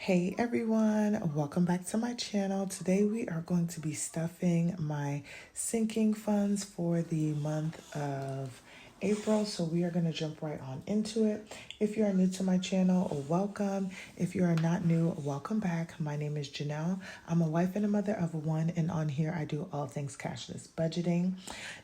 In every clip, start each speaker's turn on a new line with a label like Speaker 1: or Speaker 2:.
Speaker 1: Hey everyone, welcome back to my channel. Today we are going to be stuffing my sinking funds for the month of April. So we are going to jump right on into it. If you are new to my channel, welcome. If you are not new, welcome back. My name is Janelle. I'm a wife and a mother of one, and on here I do all things cashless budgeting.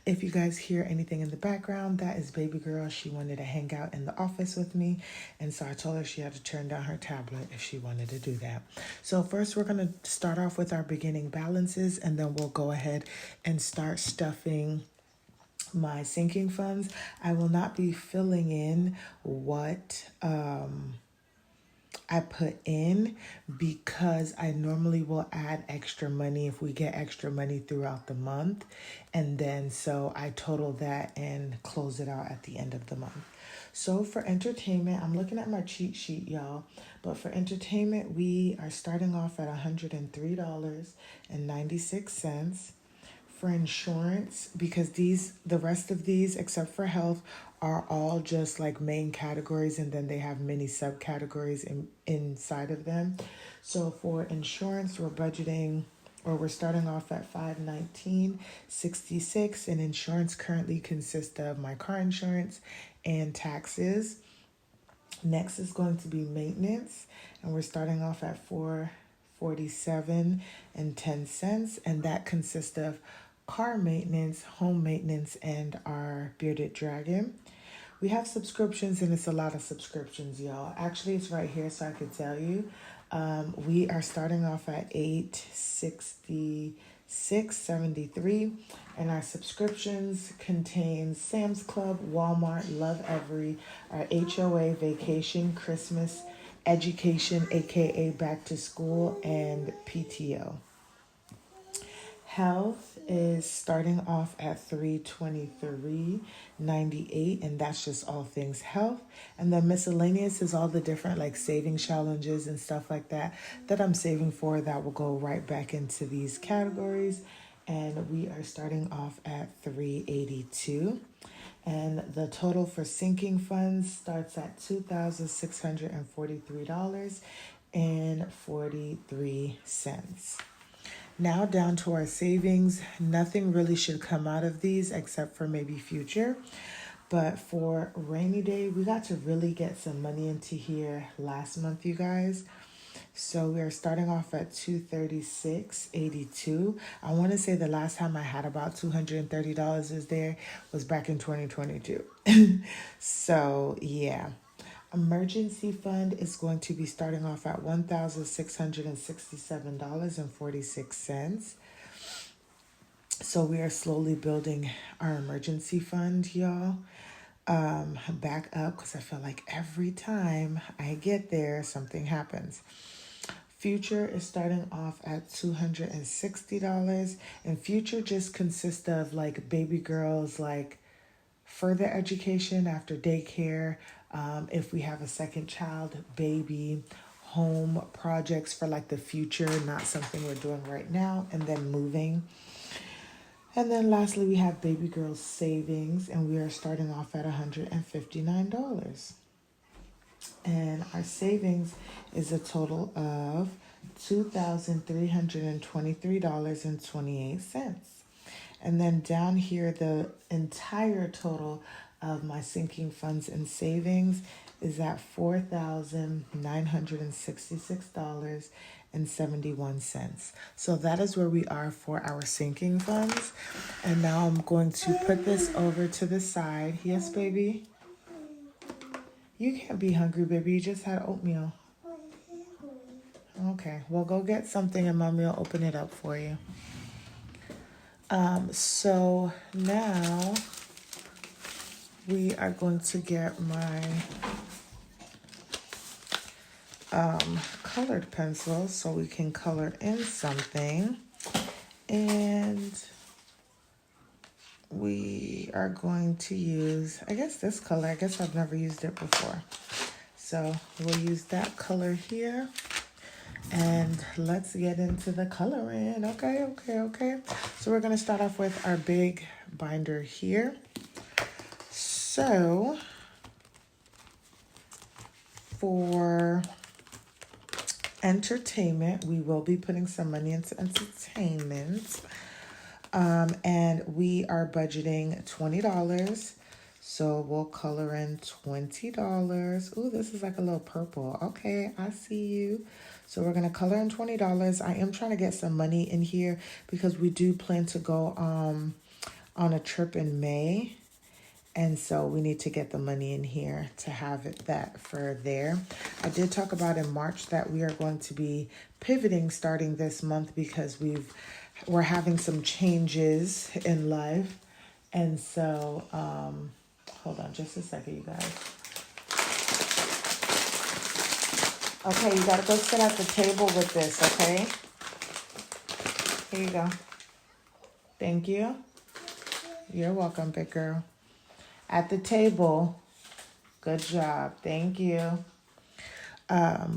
Speaker 1: If you guys hear anything in the background, that is baby girl. She wanted to hang out in the office with me, and so I told her she had to turn down her tablet if she wanted to do that. So first we're going to start off with our beginning balances, and then we'll go ahead and start stuffing my sinking funds. I will not be filling in what I put in because I normally will add extra money if we get extra money throughout the month. And then so I total that and close it out at the end of the month. So for entertainment, I'm looking at my cheat sheet, y'all. But for entertainment, we are starting off at $103.96. For insurance, because the rest of these except for health are all just like main categories, and then they have many subcategories inside of them. So for insurance, we're starting off at $519.66, and insurance currently consists of my car insurance and taxes. Next is going to be maintenance, and we're starting off at $447.10, and that consists of car maintenance, home maintenance, and our bearded dragon. We have subscriptions, and it's a lot of subscriptions, y'all. Actually, it's right here so I could tell you. We are starting off at $866.73, and our subscriptions contain Sam's Club, Walmart, Love Every, our HOA, vacation, Christmas, education, aka back to school, and PTO. Health is starting off at $323.98, and that's just all things health. And then miscellaneous is all the different like saving challenges and stuff like that I'm saving for, that will go right back into these categories. And we are starting off at $382. And the total for sinking funds starts at $2,643.43. Now down to our savings. Nothing really should come out of these except for maybe future. But for rainy day, we got to really get some money into here last month, you guys. So we are starting off at $236.82. I want to say the last time I had about $230 is there was back in 2022. So yeah. Emergency fund is going to be starting off at $1,667.46. So we are slowly building our emergency fund, y'all. Back up, because I feel like every time I get there, something happens. Future is starting off at $260, and future just consists of like baby girls, like further education after daycare, if we have a second child, baby, home projects for like the future, not something we're doing right now, and then moving. And then lastly, we have baby girl savings, and we are starting off at $159. And our savings is a total of $2,323.28. And then down here, the entire total of my sinking funds and savings is at $4,966.71. So that is where we are for our sinking funds. And now I'm going to put this over to the side. Yes, baby? You can't be hungry, baby. You just had oatmeal. Okay, well, go get something and mommy will open it up for you. So now we are going to get my colored pencils so we can color in something. And we are going to use, I guess this color. I guess I've never used it before. So we'll use that color here. And let's get into the coloring. Okay. So we're going to start off with our big binder here. So for entertainment. We will be putting some money into entertainment. And we are budgeting $20. So we'll color in $20. Ooh, this is like a little purple. Okay, I see you. So we're going to color in $20. I am trying to get some money in here because we do plan to go on a trip in May. And so we need to get the money in here to have it that for there. I did talk about in March that we are going to be pivoting starting this month because we're having some changes in life. And so, hold on just a second, you guys. Okay, you gotta go sit at the table with this, okay? Here you go. Thank you. You're welcome, big girl. At the table. Good job. Thank you.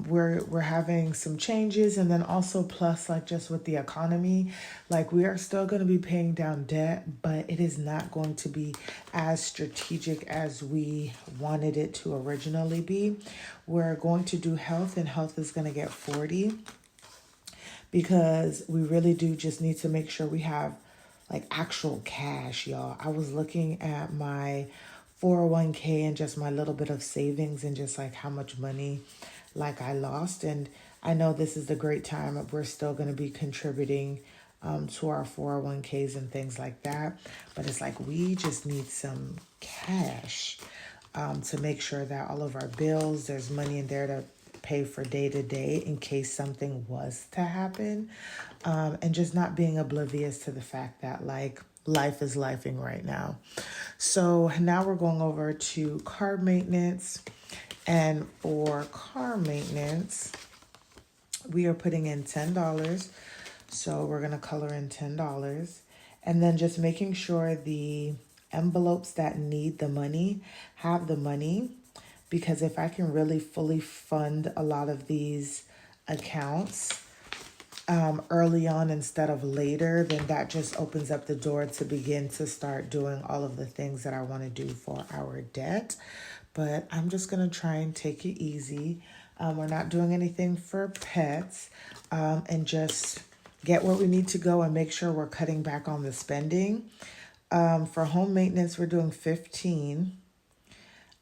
Speaker 1: We're having some changes, and then also plus like just with the economy, like we are still going to be paying down debt, but it is not going to be as strategic as we wanted it to originally be. We're going to do health, and health is going to get 40 because we really do just need to make sure we have like actual cash, y'all. I was looking at my 401k and just my little bit of savings and just like how much money like I lost. And I know this is the great time. We're still going to be contributing to our 401ks and things like that. But it's like we just need some cash to make sure that all of our bills, there's money in there to pay for day to day in case something was to happen. And just not being oblivious to the fact that like life is lifing right now. So now we're going over to car maintenance. And for car maintenance, we are putting in $10. So we're going to color in $10. And then just making sure the envelopes that need the money have the money. Because if I can really fully fund a lot of these accounts early on instead of later, then that just opens up the door to begin to start doing all of the things that I want to do for our debt. But I'm just going to try and take it easy. We're not doing anything for pets, and just get where we need to go and make sure we're cutting back on the spending. For home maintenance, we're doing 15.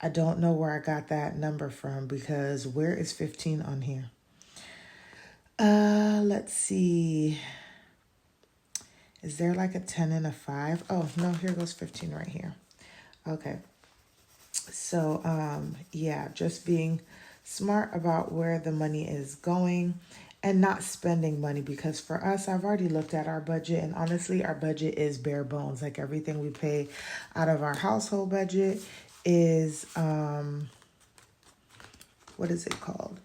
Speaker 1: I don't know where I got that number from because where is 15 on here? Let's see. Is there like a 10 and a 5? Oh, no, here goes 15 right here. Okay. So, yeah, just being smart about where the money is going and not spending money, because for us, I've already looked at our budget, and honestly, our budget is bare bones. Like everything we pay out of our household budget is, what is it called?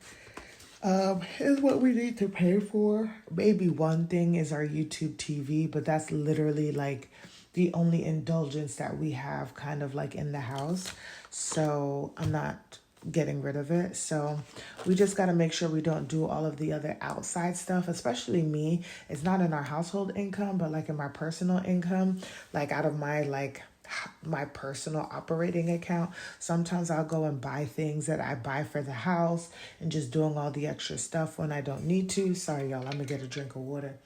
Speaker 1: Is what we need to pay for. Maybe one thing is our YouTube TV, but that's literally like the only indulgence that we have kind of like in the house. So I'm not getting rid of it. So we just got to make sure we don't do all of the other outside stuff, especially me. It's not in our household income, but like in my personal income, like out of my personal operating account. Sometimes I'll go and buy things that I buy for the house and just doing all the extra stuff when I don't need to. Sorry, y'all. I'm going to get a drink of water.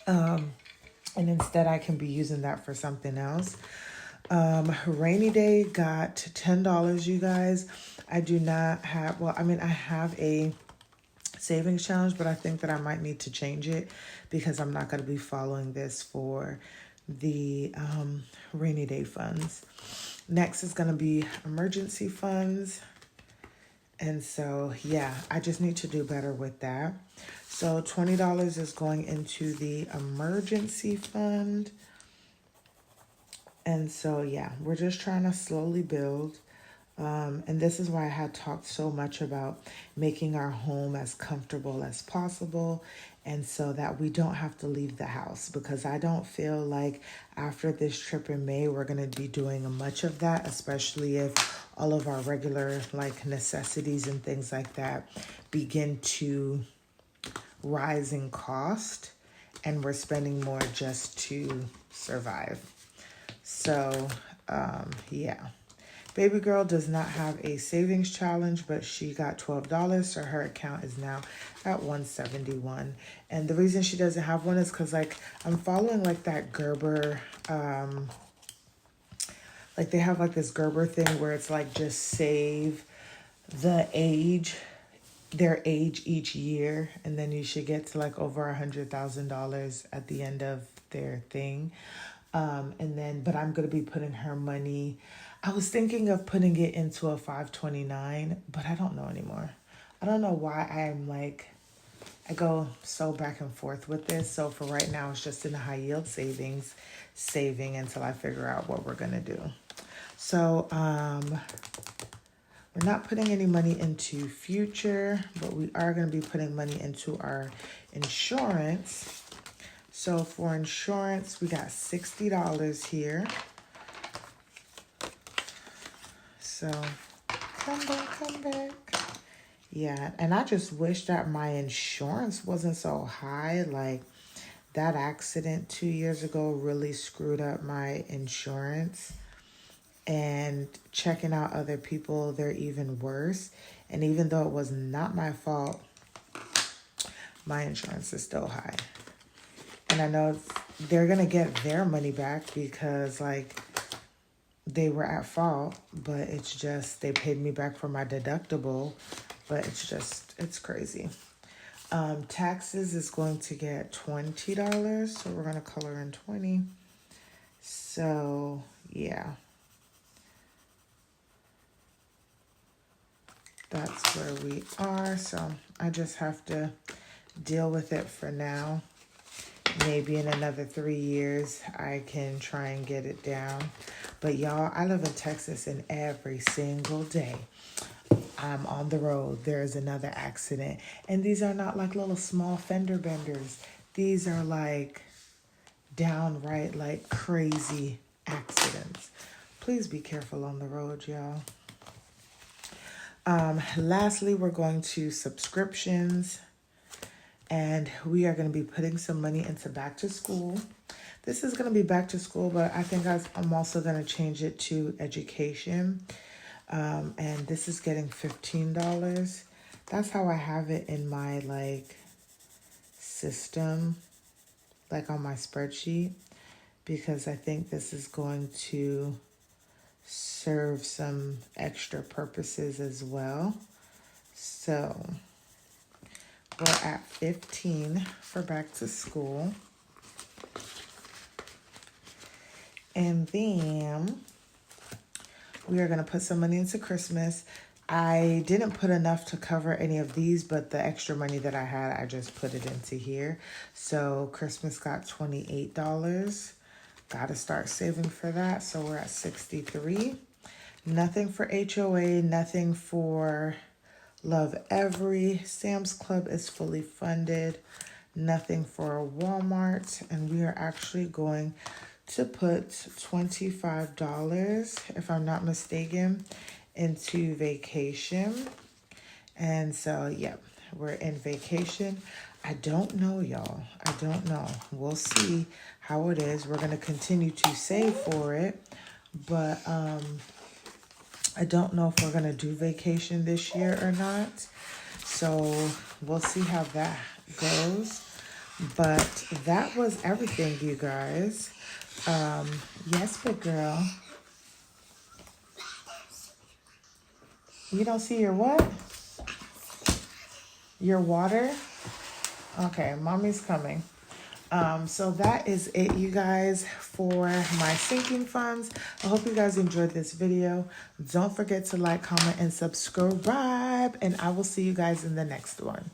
Speaker 1: And instead I can be using that for something else. Rainy day got $10, you guys. I do not have, well, I mean, I have a savings challenge, but I think that I might need to change it because I'm not going to be following this for the rainy day funds. Next is going to be emergency funds. And so, yeah, I just need to do better with that. So $20 is going into the emergency fund. And so, yeah, we're just trying to slowly build. And this is why I had talked so much about making our home as comfortable as possible, and so that we don't have to leave the house, because I don't feel like after this trip in May, we're going to be doing much of that, especially if all of our regular like necessities and things like that begin to rise in cost and we're spending more just to survive. So, yeah. Baby girl does not have a savings challenge, but she got $12, so her account is now at $171. And the reason she doesn't have one is because, like, I'm following, like, that Gerber, like, they have, like, this Gerber thing where it's, like, just save their age each year, and then you should get to, like, over $100,000 at the end of their thing. But I'm going to be putting her money. I was thinking of putting it into a 529, but I don't know anymore. I don't know why I go so back and forth with this. So for right now, it's just in the high yield saving until I figure out what we're going to do. So, we're not putting any money into future, but we are going to be putting money into our insurance. So for insurance, we got $60 here. So come back. Yeah, and I just wish that my insurance wasn't so high. Like, that accident 2 years ago really screwed up my insurance. And checking out other people, they're even worse. And even though it was not my fault, my insurance is still high. And I know they're going to get their money back because, like, they were at fault. But it's just, they paid me back for my deductible. But it's crazy. Taxes is going to get $20. So we're going to color in 20. So, yeah. That's where we are. So I just have to deal with it for now. Maybe in another 3 years, I can try and get it down. But y'all, I live in Texas, and every single day I'm on the road, there's another accident. And these are not like little small fender benders. These are like downright like crazy accidents. Please be careful on the road, y'all. Lastly, we're going to subscriptions, and we are going to be putting some money into back to school. This is going to be back to school, but I think I'm also going to change it to education. And this is getting $15. That's how I have it in my like system, like on my spreadsheet, because I think this is going to serve some extra purposes as well. So we're at 15 for back to school. And then we are going to put some money into Christmas. I didn't put enough to cover any of these, but the extra money that I had, I just put it into here. So Christmas got $28. Got to start saving for that. So we're at 63. Nothing for HOA, nothing for Love Every. Sam's Club is fully funded. Nothing for Walmart. And we are actually going to put $25, if I'm not mistaken, into vacation. And so, yep, we're in vacation. I don't know, y'all. I don't know. We'll see how it is. We're going to continue to save for it. But I don't know if we're going to do vacation this year or not. So we'll see how that goes. But that was everything, you guys. Yes, big girl. You don't see your what? Your water? Okay, mommy's coming. So that is it, you guys, for my sinking funds. I hope you guys enjoyed this video. Don't forget to like, comment, and subscribe. And I will see you guys in the next one.